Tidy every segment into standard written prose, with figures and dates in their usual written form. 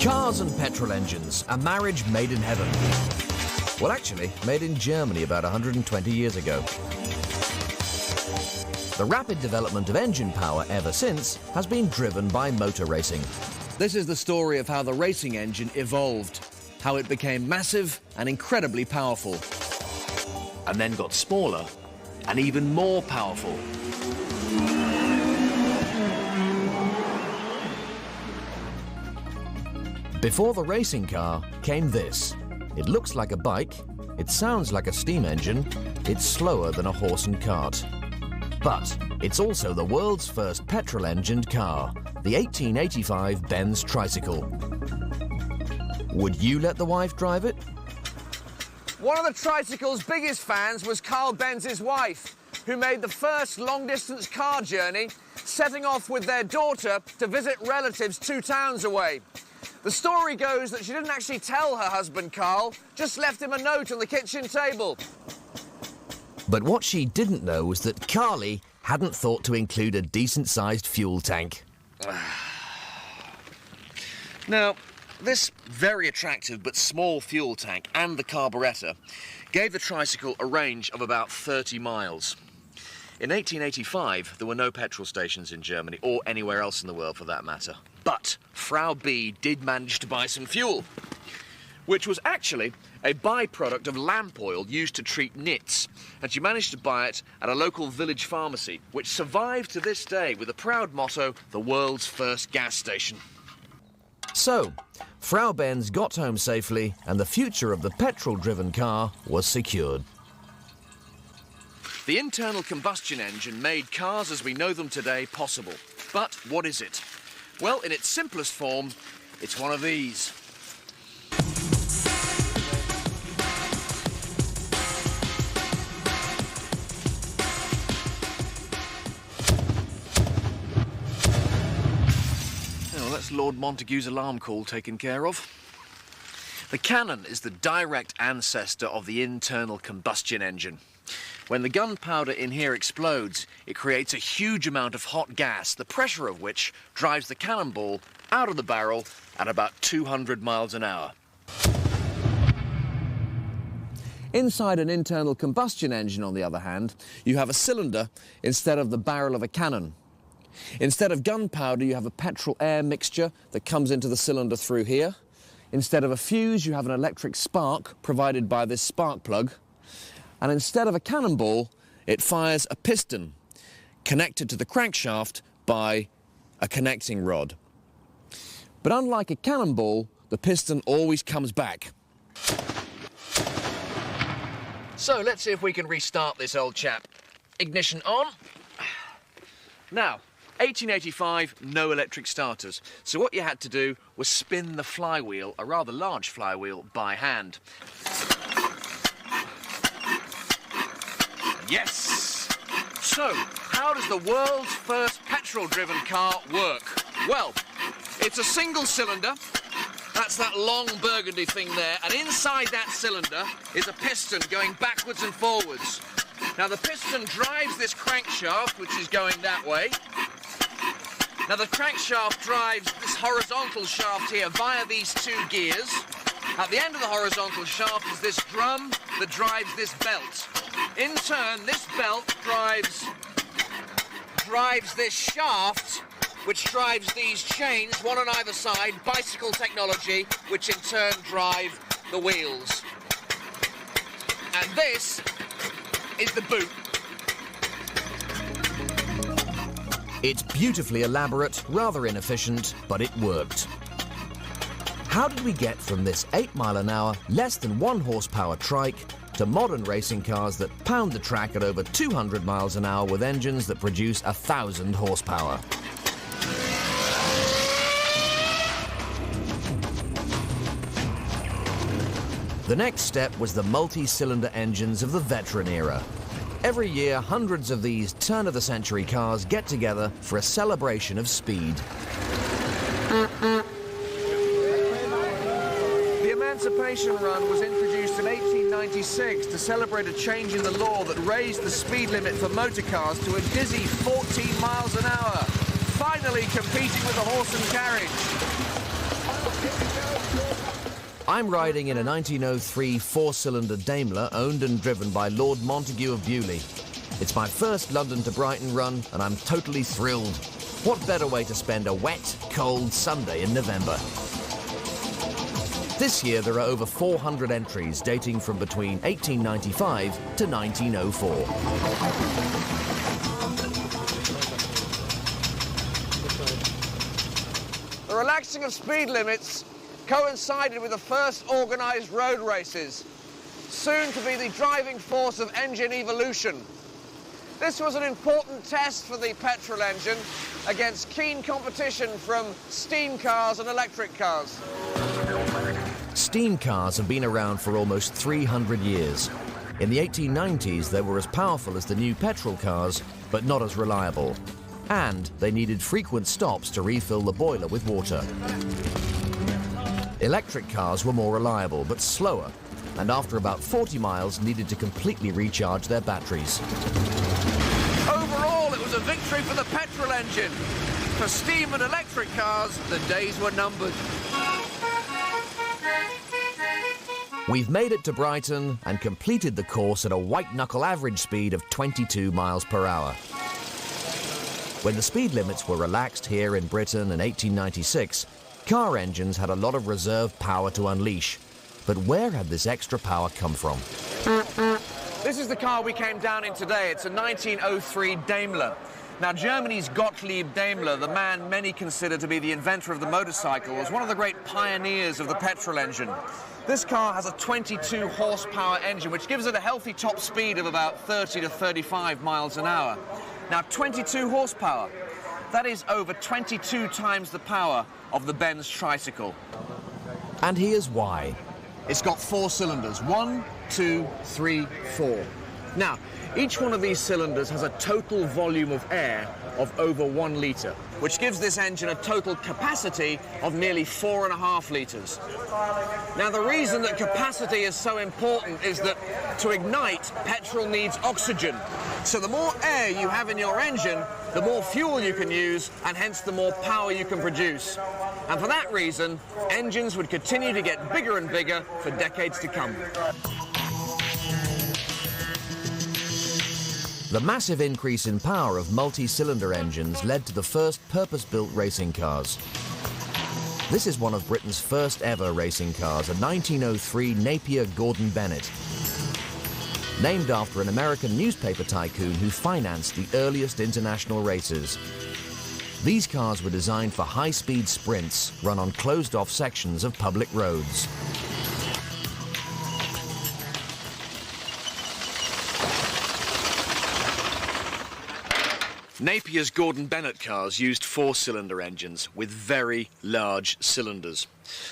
Cars and petrol engines, a marriage made in heaven. Well, actually, made in Germany about 120 years ago. The rapid development of engine power ever since has been driven by motor racing. This is the story of how the racing engine evolved, how it became massive and incredibly powerful, and then got smaller and even more powerful. Before the racing car came this. It looks like a bike, it sounds like a steam engine, it's slower than a horse and cart. But it's also the world's first petrol-engined car, the 1885 Benz tricycle. Would you let the wife drive it? One of the tricycle's biggest fans was Carl Benz's wife, who made the first long-distance car journey, setting off with their daughter to visit relatives 2 towns away. The story goes that she didn't actually tell her husband, Carl, just left him a note on the kitchen table. But what she didn't know was that Carly hadn't thought to include a decent-sized fuel tank. Now, this very attractive but small fuel tank and the carburettor gave the tricycle a range of about 30 miles. In 1885, there were no petrol stations in Germany, or anywhere else in the world for that matter. But Frau B did manage to buy some fuel, which was actually a byproduct of lamp oil used to treat nits, and she managed to buy it at a local village pharmacy, which survived to this day with the proud motto, the world's first gas station. So, Frau Benz got home safely, and the future of the petrol-driven car was secured. The internal combustion engine made cars as we know them today possible. But what is it? Well, in its simplest form, it's one of these. Oh, that's Lord Montague's alarm call taken care of. The cannon is the direct ancestor of the internal combustion engine. When the gunpowder in here explodes, it creates a huge amount of hot gas, the pressure of which drives the cannonball out of the barrel at about 200 miles an hour. Inside an internal combustion engine, on the other hand, you have a cylinder instead of the barrel of a cannon. Instead of gunpowder, you have a petrol-air mixture that comes into the cylinder through here. Instead of a fuse, you have an electric spark provided by this spark plug. And instead of a cannonball, it fires a piston connected to the crankshaft by a connecting rod. But unlike a cannonball, the piston always comes back. So let's see if we can restart this old chap. Ignition on. Now, 1885, no electric starters. So what you had to do was spin the flywheel, a rather large flywheel, by hand. Yes! So, how does the world's first petrol-driven car work? Well, it's a single cylinder. That's that long burgundy thing there. And inside that cylinder is a piston going backwards and forwards. Now, the piston drives this crankshaft, which is going that way. Now, the crankshaft drives this horizontal shaft here via these 2 gears. At the end of the horizontal shaft is this drum that drives this belt. In turn, this belt drives this shaft, which drives these chains, one on either side, bicycle technology, which in turn drive the wheels. And this is the boot. It's beautifully elaborate, rather inefficient, but it worked. How did we get from this 8 mile an hour, less than 1 horsepower trike to modern racing cars that pound the track at over 200 miles an hour with engines that produce 1,000 horsepower? The next step was the multi-cylinder engines of the veteran era. Every year, hundreds of these turn-of-the-century cars get together for a celebration of speed. The Emancipation Run was introduced in 1896 to celebrate a change in the law that raised the speed limit for motor cars to a dizzy 14 miles an hour, finally competing with the horse and carriage. I'm riding in a 1903 four-cylinder Daimler owned and driven by Lord Montague of Beaulieu. It's my first London to Brighton run and I'm totally thrilled. What better way to spend a wet, cold Sunday in November? This year there are over 400 entries dating from between 1895 to 1904. The relaxing of speed limits coincided with the first organised road races, soon to be the driving force of engine evolution. This was an important test for the petrol engine against keen competition from steam cars and electric cars. Steam cars have been around for almost 300 years. In the 1890s, they were as powerful as the new petrol cars, but not as reliable. And they needed frequent stops to refill the boiler with water. Electric cars were more reliable, but slower, and after about 40 miles needed to completely recharge their batteries. Overall, it was a victory for the petrol engine. For steam and electric cars, the days were numbered. We've made it to Brighton and completed the course at a white-knuckle average speed of 22 miles per hour. When the speed limits were relaxed here in Britain in 1896, car engines had a lot of reserve power to unleash. But where had this extra power come from? This is the car we came down in today. It's a 1903 Daimler. Now, Germany's Gottlieb Daimler, the man many consider to be the inventor of the motorcycle, was one of the great pioneers of the petrol engine. This car has a 22 horsepower engine, which gives it a healthy top speed of about 30 to 35 miles an hour. Now, 22 horsepower, that is over 22 times the power of the Benz tricycle. And here's why. It's got 4 cylinders, 1, 2, 3, 4. Now, each one of these cylinders has a total volume of air of over 1 litre, which gives this engine a total capacity of nearly 4.5 litres. Now, the reason that capacity is so important is that to ignite, petrol needs oxygen. So the more air you have in your engine, the more fuel you can use, and hence the more power you can produce. And for that reason, engines would continue to get bigger and bigger for decades to come. The massive increase in power of multi-cylinder engines led to the first purpose-built racing cars. This is one of Britain's first ever racing cars, a 1903 Napier Gordon Bennett, named after an American newspaper tycoon who financed the earliest international races. These cars were designed for high-speed sprints run on closed-off sections of public roads. Napier's Gordon Bennett cars used 4-cylinder engines with very large cylinders.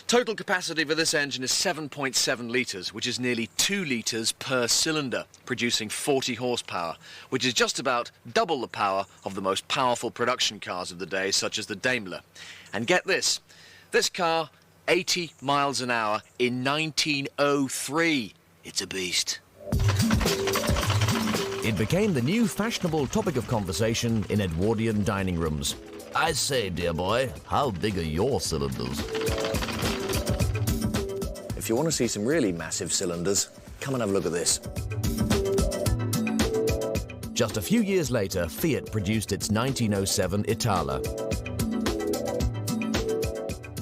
Total capacity for this engine is 7.7 litres, which is nearly 2 litres per cylinder, producing 40 horsepower, which is just about double the power of the most powerful production cars of the day, such as the Daimler. And get this car, 80 miles an hour in 1903. It's a beast. It became the new fashionable topic of conversation in Edwardian dining rooms. I say, dear boy, how big are your cylinders? If you want to see some really massive cylinders, come and have a look at this. Just a few years later, Fiat produced its 1907 Itala.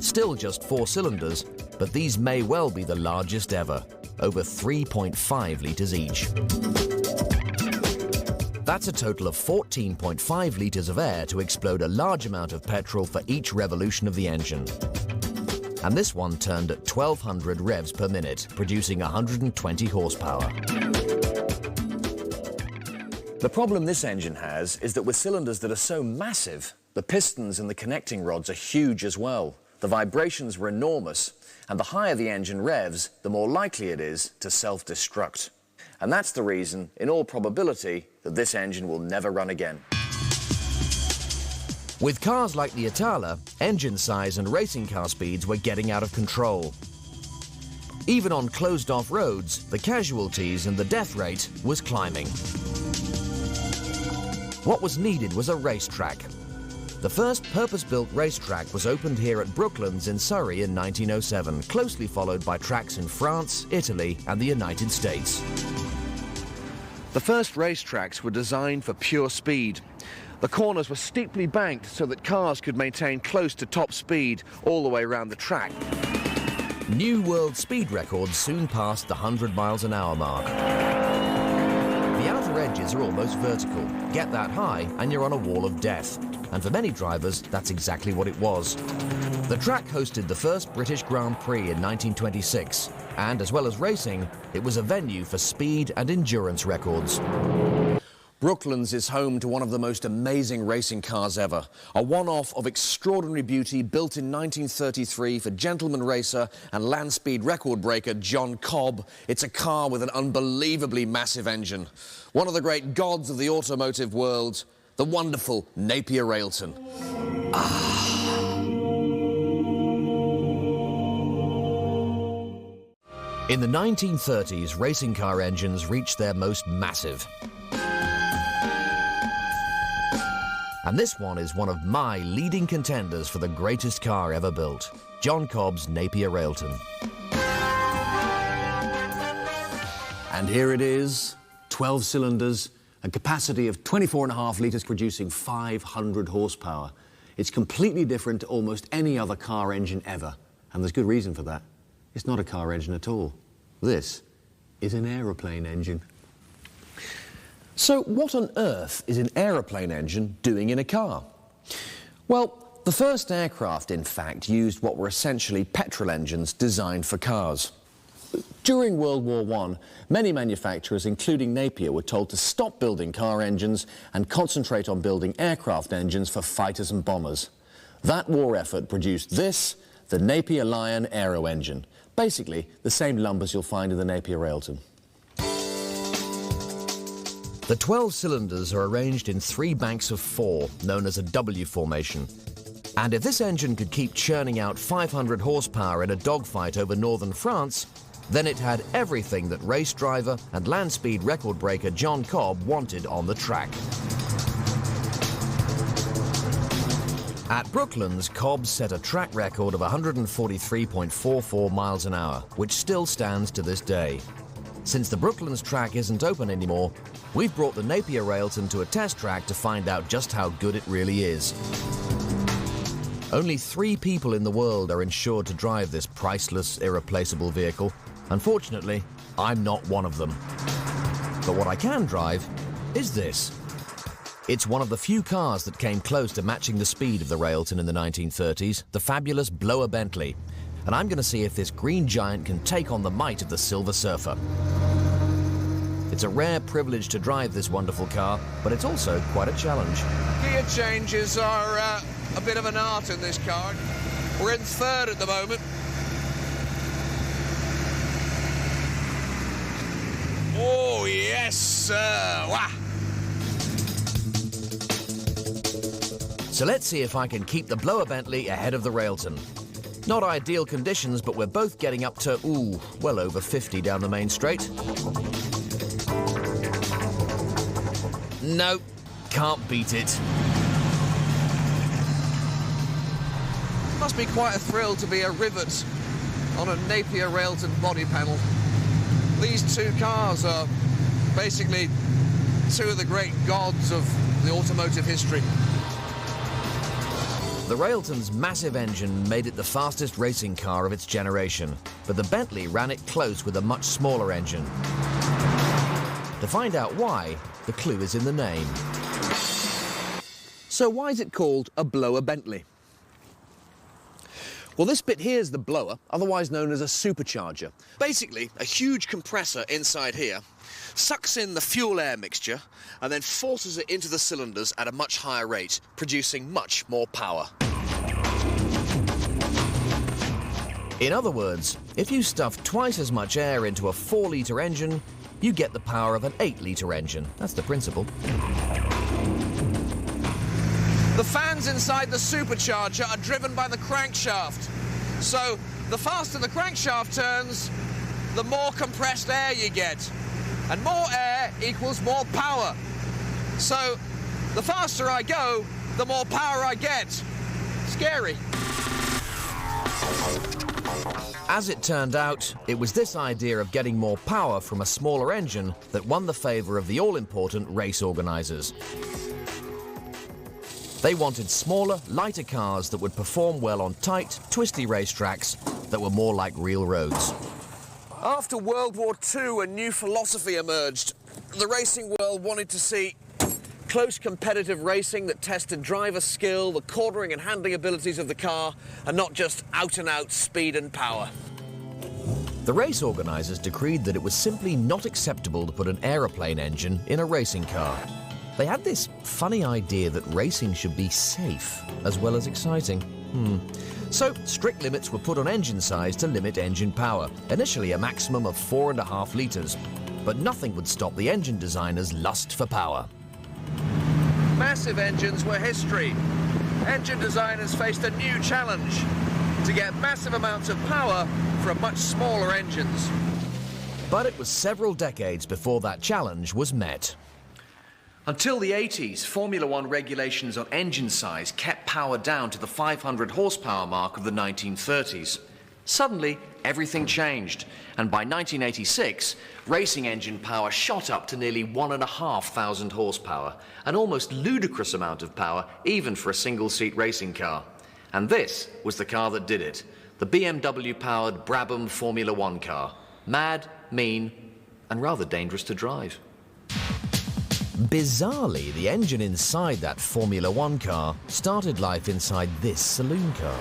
Still just 4 cylinders, but these may well be the largest ever, over 3.5 litres each. That's a total of 14.5 litres of air to explode a large amount of petrol for each revolution of the engine. And this one turned at 1,200 revs per minute, producing 120 horsepower. The problem this engine has is that with cylinders that are so massive, the pistons and the connecting rods are huge as well. The vibrations were enormous, and the higher the engine revs, the more likely it is to self-destruct. And that's the reason, in all probability, that this engine will never run again. With cars like the Itala, engine size and racing car speeds were getting out of control. Even on closed-off roads, the casualties and the death rate was climbing. What was needed was a racetrack. The first purpose-built racetrack was opened here at Brooklands in Surrey in 1907, closely followed by tracks in France, Italy and the United States. The first racetracks were designed for pure speed. The corners were steeply banked so that cars could maintain close to top speed all the way around the track. New world speed records soon passed the 100 miles an hour mark. The outer edges are almost vertical. Get that high and you're on a wall of death. And for many drivers, that's exactly what it was. The track hosted the first British Grand Prix in 1926, and as well as racing, it was a venue for speed and endurance records. Brooklands is home to one of the most amazing racing cars ever. A one-off of extraordinary beauty built in 1933 for gentleman racer and land speed record breaker John Cobb. It's a car with an unbelievably massive engine. One of the great gods of the automotive world, the wonderful Napier Railton. In the 1930s, racing car engines reached their most massive. And this one is one of my leading contenders for the greatest car ever built, John Cobb's Napier Railton. And here it is, 12 cylinders, a capacity of 24.5 litres producing 500 horsepower. It's completely different to almost any other car engine ever. And there's good reason for that. It's not a car engine at all. This is an aeroplane engine. So what on earth is an aeroplane engine doing in a car? Well, the first aircraft, in fact, used what were essentially petrol engines designed for cars. During World War I, many manufacturers, including Napier, were told to stop building car engines and concentrate on building aircraft engines for fighters and bombers. That war effort produced this, the Napier Lion aero engine. Basically, the same lumbers you'll find in the Napier Railton. The 12 cylinders are arranged in 3 banks of 4, known as a W formation. And if this engine could keep churning out 500 horsepower in a dogfight over northern France, then it had everything that race driver and land speed record breaker John Cobb wanted on the track. At Brooklands, Cobb set a track record of 143.44 miles an hour, which still stands to this day. Since the Brooklands track isn't open anymore, we've brought the Napier Railton to a test track to find out just how good it really is. Only 3 people in the world are insured to drive this priceless, irreplaceable vehicle. Unfortunately, I'm not one of them. But what I can drive is this. It's one of the few cars that came close to matching the speed of the Railton in the 1930s, the fabulous Blower Bentley. And I'm going to see if this green giant can take on the might of the Silver Surfer. It's a rare privilege to drive this wonderful car, but it's also quite a challenge. Gear changes are a bit of an art in this car. We're in 3rd at the moment. Oh, yes, sir. Wah. So let's see if I can keep the Blower Bentley ahead of the Railton. Not ideal conditions, but we're both getting up to, well over 50 down the main straight. No, can't beat it. Must be quite a thrill to be a rivet on a Napier Railton body panel. These 2 cars are basically 2 of the great gods of the automotive history. The Railton's massive engine made it the fastest racing car of its generation, but the Bentley ran it close with a much smaller engine. To find out why, the clue is in the name. So why is it called a Blower Bentley? Well, this bit here is the blower, otherwise known as a supercharger. Basically, a huge compressor inside here sucks in the fuel-air mixture and then forces it into the cylinders at a much higher rate, producing much more power. In other words, if you stuff twice as much air into a 4-litre engine, you get the power of an 8-litre engine. That's the principle. The fans inside the supercharger are driven by the crankshaft. So the faster the crankshaft turns, the more compressed air you get. And more air equals more power. So the faster I go, the more power I get. Scary. As it turned out, it was this idea of getting more power from a smaller engine that won the favour of the all-important race organisers. They wanted smaller, lighter cars that would perform well on tight, twisty racetracks that were more like real roads. After World War II, a new philosophy emerged. The racing world wanted to see close competitive racing that tested driver skill, the cornering and handling abilities of the car, and not just out-and-out speed and power. The race organisers decreed that it was simply not acceptable to put an aeroplane engine in a racing car. They had this funny idea that racing should be safe as well as exciting. So strict limits were put on engine size to limit engine power, initially a maximum of 4.5 litres. But nothing would stop the engine designers' lust for power. Massive engines were history. Engine designers faced a new challenge: to get massive amounts of power from much smaller engines. But it was several decades before that challenge was met. Until the 80s, Formula One regulations on engine size kept power down to the 500 horsepower mark of the 1930s. Suddenly, everything changed, and by 1986, racing engine power shot up to nearly 1,500 horsepower, an almost ludicrous amount of power even for a single-seat racing car. And this was the car that did it, the BMW-powered Brabham Formula One car. Mad, mean, and rather dangerous to drive. Bizarrely, the engine inside that Formula One car started life inside this saloon car.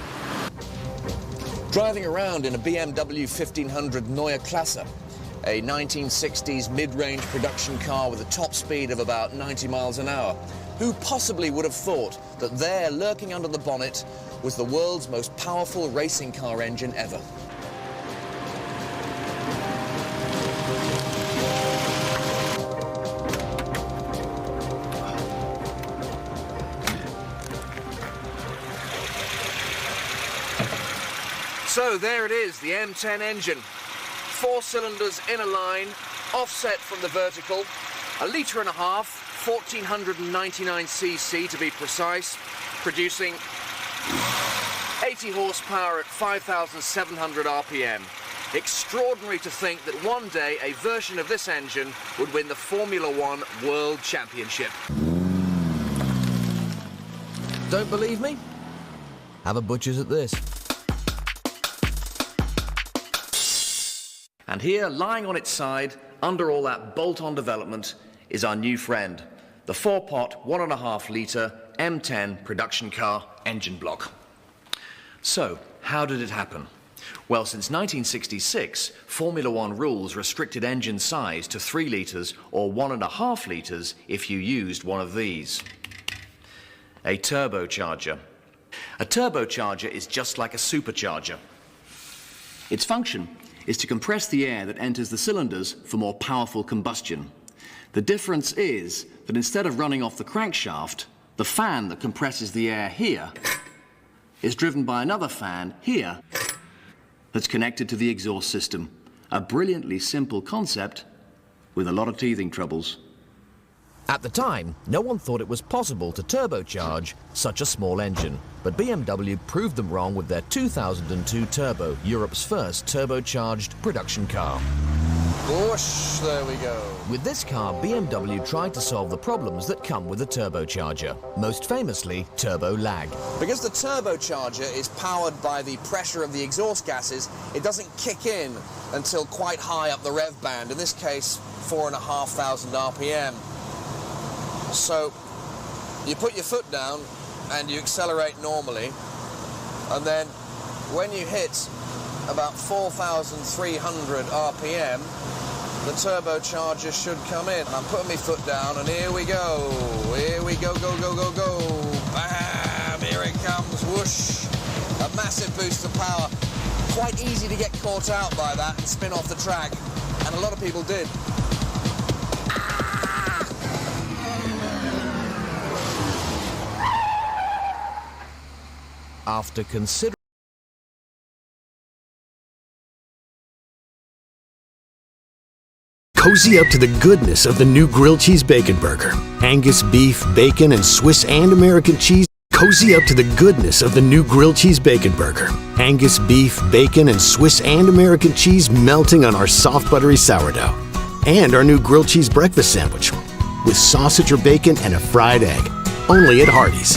Driving around in a BMW 1500 Neue Klasse, a 1960s mid-range production car with a top speed of about 90 miles an hour. Who possibly would have thought that there, lurking under the bonnet, was the world's most powerful racing car engine ever? So there it is, the M10 engine. 4 cylinders in a line, offset from the vertical, 1.5 litres, 1499 cc to be precise, producing 80 horsepower at 5,700 RPM. Extraordinary to think that one day a version of this engine would win the Formula One World Championship. Don't believe me? Have a butcher's at this. And here, lying on its side, under all that bolt-on development, is our new friend, the 4-pot, 1.5 litre M10 production car engine block. So, how did it happen? Well, since 1966, Formula One rules restricted engine size to 3 litres or 1.5 litres if you used one of these. A turbocharger. A turbocharger is just like a supercharger. Its function is to compress the air that enters the cylinders for more powerful combustion. The difference is that instead of running off the crankshaft, the fan that compresses the air here is driven by another fan here that's connected to the exhaust system. A brilliantly simple concept with a lot of teething troubles. At the time, no one thought it was possible to turbocharge such a small engine, but BMW proved them wrong with their 2002 Turbo, Europe's first turbocharged production car. Whoosh, there we go. With this car, BMW tried to solve the problems that come with a turbocharger, most famously turbo lag. Because the turbocharger is powered by the pressure of the exhaust gases, it doesn't kick in until quite high up the rev band, in this case 4,500 RPM. So you put your foot down and you accelerate normally, and then when you hit about 4,300 RPM, the turbocharger should come in. I'm putting my foot down, and here we go. Here we go, go, go, go, go. Bam! Here it comes. Whoosh! A massive boost of power. Quite easy to get caught out by that and spin off the track, and a lot of people did. After considering Cozy up to the goodness of the new grilled cheese bacon burger. Angus beef, bacon, and Swiss and American cheese. Cozy up to the goodness of the new grilled cheese bacon burger. Angus beef, bacon, and Swiss and American cheese melting on our soft buttery sourdough. And our new grilled cheese breakfast sandwich with sausage or bacon and a fried egg. Only at Hardee's.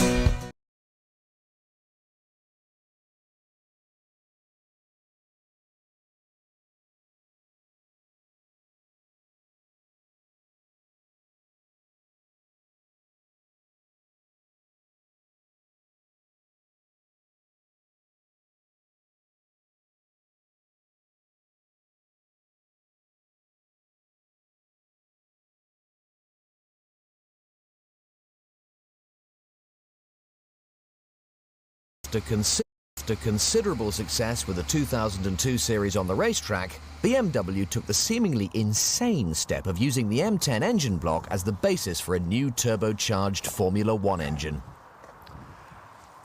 After considerable success with the 2002 series on the racetrack, BMW took the seemingly insane step of using the M10 engine block as the basis for a new turbocharged Formula One engine.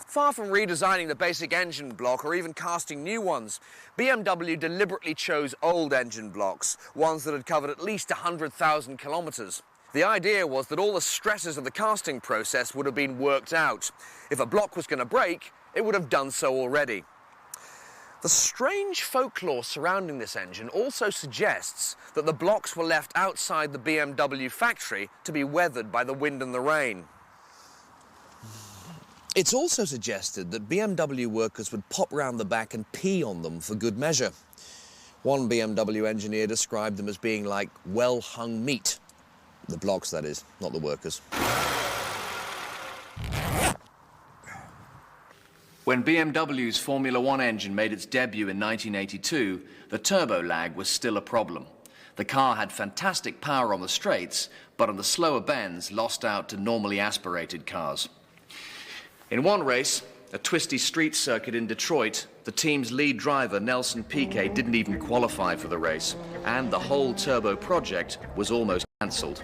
Far from redesigning the basic engine block or even casting new ones, BMW deliberately chose old engine blocks, ones that had covered at least 100,000 kilometres. The idea was that all the stresses of the casting process would have been worked out. If a block was going to break, it would have done so already. The strange folklore surrounding this engine also suggests that the blocks were left outside the BMW factory to be weathered by the wind and the rain. It's also suggested that BMW workers would pop round the back and pee on them for good measure. One BMW engineer described them as being like well-hung meat. The blocks, that is, not the workers. When BMW's Formula One engine made its debut in 1982, the turbo lag was still a problem. The car had fantastic power on the straights, but on the slower bends lost out to normally aspirated cars. In one race, a twisty street circuit in Detroit, the team's lead driver, Nelson Piquet, didn't even qualify for the race, and the whole turbo project was almost cancelled.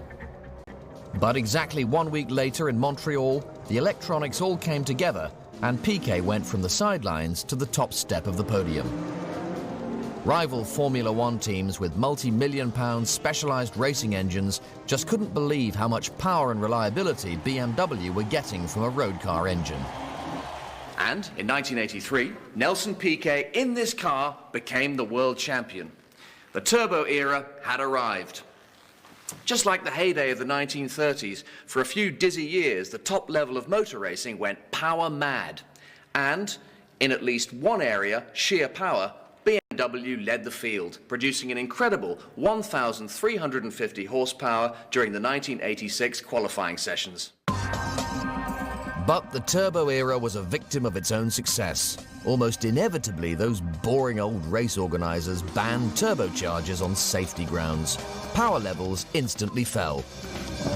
But exactly 1 week later in Montreal, the electronics all came together and Piquet went from the sidelines to the top step of the podium. Rival Formula One teams with multi-million-pound specialised racing engines just couldn't believe how much power and reliability BMW were getting from a road car engine. And in 1983, Nelson Piquet in this car became the world champion. The turbo era had arrived. Just like the heyday of the 1930s, for a few dizzy years, the top level of motor racing went power mad. And, in at least one area, sheer power, BMW led the field, producing an incredible 1,350 horsepower during the 1986 qualifying sessions. But the turbo era was a victim of its own success. Almost inevitably, those boring old race organisers banned turbochargers on safety grounds. Power levels instantly fell.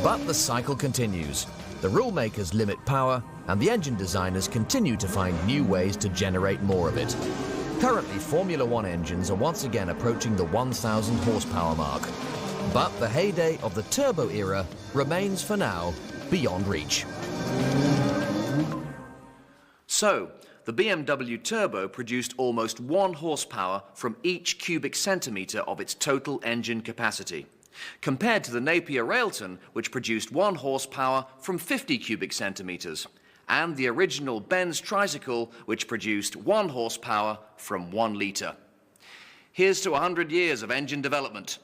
But the cycle continues. The rule makers limit power, and the engine designers continue to find new ways to generate more of it. Currently, Formula One engines are once again approaching the 1,000 horsepower mark. But the heyday of the turbo era remains, for now, beyond reach. So, the BMW Turbo produced almost 1 horsepower from each cubic centimetre of its total engine capacity, compared to the Napier Railton, which produced 1 horsepower from 50 cubic centimetres, and the original Benz Tricycle, which produced 1 horsepower from 1 litre. Here's to 100 years of engine development.